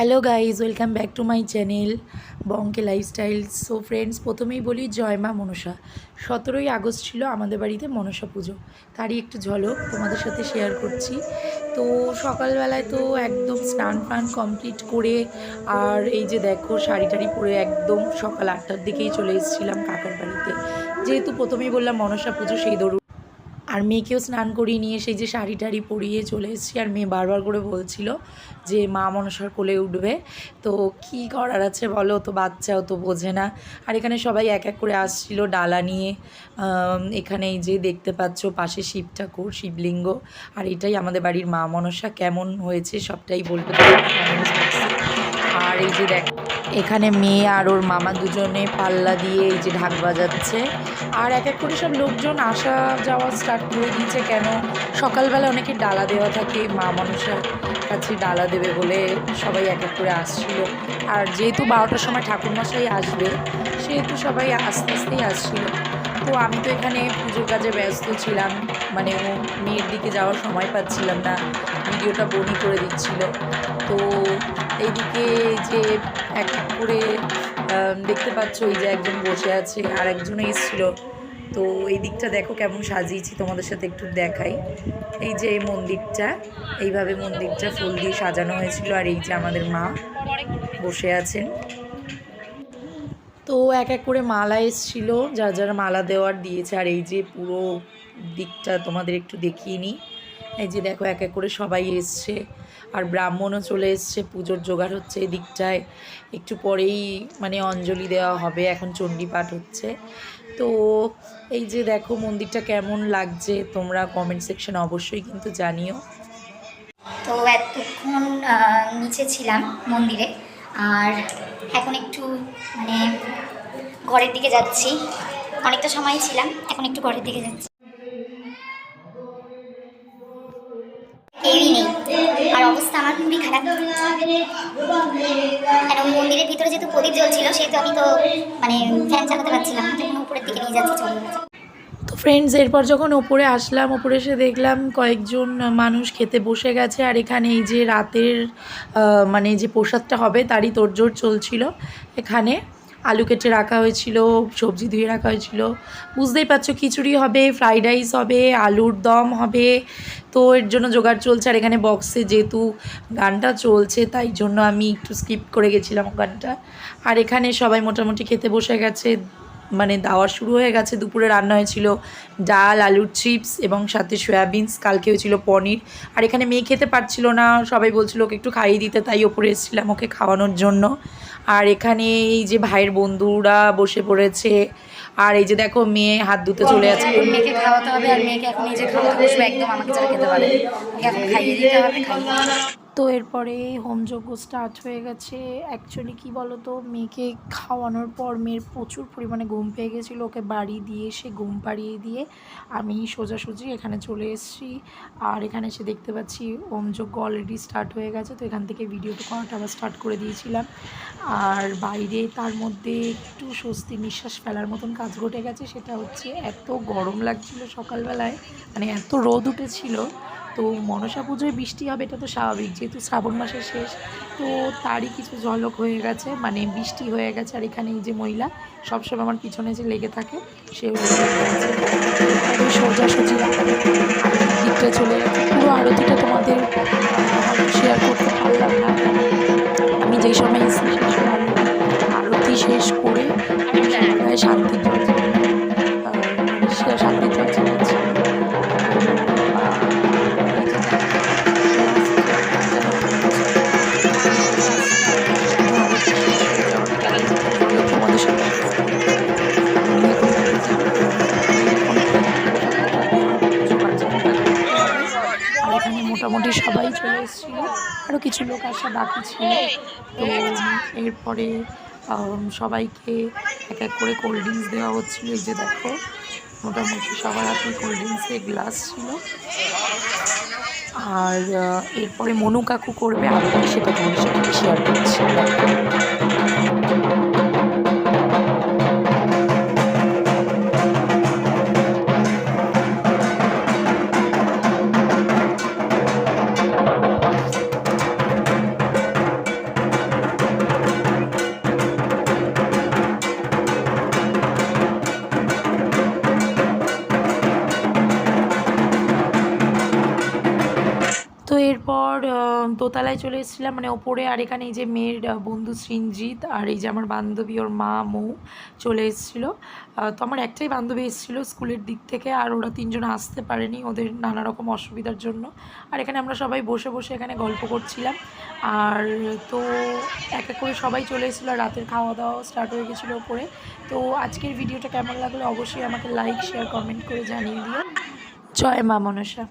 Hello guys, welcome back to my channel বঙ্কে lifestyle. So friends, প্রথমেই বলি জয় মা মনসা। 17ই আগস্ট ছিল আমাদের বাড়িতে মনসা পুজো, তারই একটু ঝলক তোমাদের সাথে শেয়ার করছি। তো সকালবেলায় তো একদম স্নান ফান কমপ্লিট করে, আর এই যে দেখো শাড়ি টাড়ি পরে একদম সকাল 8টার দিকেই চলে এসেছিলাম কাকার বাড়িতে। যেহেতু প্রথমেই বললাম মনসা পুজো, সেই দরুন আর মেয়েকেও স্নান করিয়ে নিয়ে সেই যে শাড়ি টাড়ি পরিয়ে চলে এসেছি। আর মেয়ে বারবার করে বলছিল যে মা মনসার কোলে উঠবে। তো কি করার আছে বলো, তো বাচ্চাও তো বোঝে না। আর এখানে সবাই এক এক করে আসছিল ডালা নিয়ে। এখানে এই যে দেখতে পাচ্ছ পাশে শিব ঠাকুর, শিবলিঙ্গ। আর এটাই আমাদের বাড়ির মা মনসা। কেমন হয়েছে সবটাই বলবে কমেন্টস বক্সে। আর এই যে দেখ, এখানে মেয়ে আর ওর মামা দুজনে পাল্লা দিয়ে এই যে ঢাক বাজাচ্ছে। আর এক এক করে সব লোকজন আসা যাওয়া স্টার্ট করে দিয়েছে। কেন সকালবেলা অনেকে ডালা দেওয়া থাকে, মা মনসার কাছে ডালা দেবে বলে সবাই এক এক করে আসছিল। আর যেহেতু 12টার সময় ঠাকুরমশাই আসবে, সেহেতু সবাই আস্তে আস্তেই আসছিল। তো আমি তো এখানে পুজোর কাজে ব্যস্ত ছিলাম, মানে ও মেয়ের দিকে যাওয়ার সময় পাচ্ছিলাম না, ভিডিওটা বনি করে দিচ্ছিল। তো এইদিকে যে এক এক করে দেখতে পাচ্ছ এই যে একজন বসে আছে আর একজন এসেছিলো। তো এই দিকটা দেখো কেমন সাজিয়েছি, তোমাদের সাথে একটু দেখাই। এই যে এই মন্দিরটা, এইভাবে মন্দিরটা ফুল দিয়ে সাজানো হয়েছিল। আর এই যে আমাদের মা বসে আছেন। তো এক এক করে মালা এসেছিলো, যার যারা মালা দেওয়ার দিয়েছে। আর এই যে পুরো দিকটা তোমাদের একটু দেখিয়ে নিই। এই যে দেখো এক এক করে সবাই এসছে, আর ব্রাহ্মণও চলে এসছে, পুজোর জোগাড় হচ্ছে এই দিকটায়। একটু পরেই মানে অঞ্জলি দেওয়া হবে, এখন চণ্ডী পাঠ হচ্ছে। তো এই যে দেখো মন্দিরটা কেমন লাগছে, তোমরা কমেন্ট সেকশনে অবশ্যই কিন্তু জানিও। তো এতক্ষণ নিচে ছিলাম মন্দিরে, আর এখন একটু মানে ঘরের দিকে যাচ্ছি। অনেকটা সময় ছিলাম, এখন একটু ঘরের দিকে যাচ্ছি। কেউই নেই, আর অবস্থা আমার খুবই খারাপ। কারণ মন্দিরের ভিতরে যেহেতু প্রদীপ জ্বলছিল, সেহেতু আমি তো মানে ফ্যান চালাতে পারছিলাম না, তখন উপরের দিকে নিয়ে যাচ্ছি চলে যাচ্ছে। তো ফ্রেন্ডস, এরপর যখন ওপরে আসলাম, ওপরে এসে দেখলাম কয়েকজন মানুষ খেতে বসে গেছে। আর এখানে এই যে রাতের মানে যে প্রসাদটা হবে তারই তোড়জোড় চলছিল। এখানে আলু কেটে রাখা হয়েছিল, সবজি ধুয়ে রাখা হয়েছিল। বুঝতেই পারছো খিচুড়ি হবে, ফ্রাইড রাইস হবে, আলুর দম হবে। তো এর জন্য জোগাড় চলছে। আর এখানে বক্সে যেহেতু গানটা চলছে, তাই জন্য আমি একটু স্কিপ করে গেছিলাম গানটা। আর এখানে সবাই মোটামুটি খেতে বসে গেছে, মানে দাওয়া শুরু হয়ে গেছে। দুপুরে রান্না হয়েছিল ডাল, আলুর চিপস এবং সাথে সয়াবিনস, কালকে হয়েছিল পনির। আর এখানে মেয়ে খেতে পারছিল না, সবাই বলছিল ওকে একটু খাইয়ে দিতে, তাই ওপরে এসেছিলাম ওকে খাওয়ানোর জন্য। আর এখানে এই যে ভাইয়ের বন্ধুরা বসে পড়েছে। আর এই যে দেখো মেয়ে হাত ধুতে চলে যাচ্ছে। মেয়েকে খাওয়াতে হবে, আর মেয়েকে এখন নিজে খাওয়াতে বসবে, একদম আমাকে ছাড়া খেতে পারে। ওকে এখন খাইয়ে দিতে হবে, তো এরপরে হোমযজ্ঞ স্টার্ট হয়ে গেছে। অ্যাকচুয়ালি কী বলো তো, মেয়েকে খাওয়ানোর পর মেয়ের প্রচুর পরিমাণে ঘুম পেয়ে গেছিলো। ওকে বাড়ি দিয়ে এসে ঘুম পাড়িয়ে দিয়ে আমি সোজাসুজি এখানে চলে এসেছি। আর এখানে এসে দেখতে পাচ্ছি হোমযজ্ঞ অলরেডি স্টার্ট হয়ে গেছে। তো এখান থেকে ভিডিওটা করাটা আবার স্টার্ট করে দিয়েছিলাম। আর বাইরে তার মধ্যে একটু স্বস্তি নিঃশ্বাস ফেলার মতন কাজ ঘটে গেছে। সেটা হচ্ছে এত গরম লাগছিল সকালবেলায়, মানে এত রোদ উঠেছিল। তো মনসা পুজোয় বৃষ্টি হবে এটা তো স্বাভাবিক, যেহেতু শ্রাবণ মাসের শেষ। তো তারই কিছু ঝলক হয়ে গেছে, মানে বৃষ্টি হয়ে গেছে। আর এখানে এই যে মহিলা সবসময় আমার পিছনে যে লেগে থাকে, সেও সোজাসুজি দিকটা চলে গেছে। পুরো আরতিটা তোমাদের শেয়ার করতে পারলাম না, আমি যেই সময় এসেছি সেই সময় আরতি শেষ করে শান্তির জল শান্তির জল ছেড়েছি। তোমাদের সাথে আর এখানে মোটামুটি সবাই চলে এসেছিলো, আরও কিছু লোক আসা বাকি ছিল। তো এরপরে সবাইকে এক এক করে কোল্ড ড্রিঙ্কস দেওয়া হচ্ছিলো। এই যে দেখো মোটামুটি সবার হাতে কোল্ড ড্রিঙ্কসের গ্লাস ছিল। আর এরপরে মনু কাকু করবে আরতি, সেটা তোমাদের সাথে শেয়ার করছি। দোতলায় চলে এসেছিলাম, মানে ওপরে। আর এখানে এই যে মেয়ের বন্ধু সৃঞ্জিত, আর এই যে আমার বান্ধবী ওর মা মৌ চলে এসেছিলো। তো আমার একটাই বান্ধবী এসেছিলো স্কুলের দিক থেকে, আর ওরা তিনজন আসতে পারেনি ওদের নানা রকম অসুবিধার জন্য। আর এখানে আমরা সবাই বসে বসে এখানে গল্প করছিলাম। আর তো এক এক করে সবাই চলে এসেছিলো, আর রাতের খাওয়া দাওয়া স্টার্ট হয়ে গেছিলো ওপরে। তো আজকের ভিডিওটা কেমন লাগলো অবশ্যই আমাকে লাইক শেয়ার কমেন্ট করে জানিয়ে দিও। জয় মা মনসা।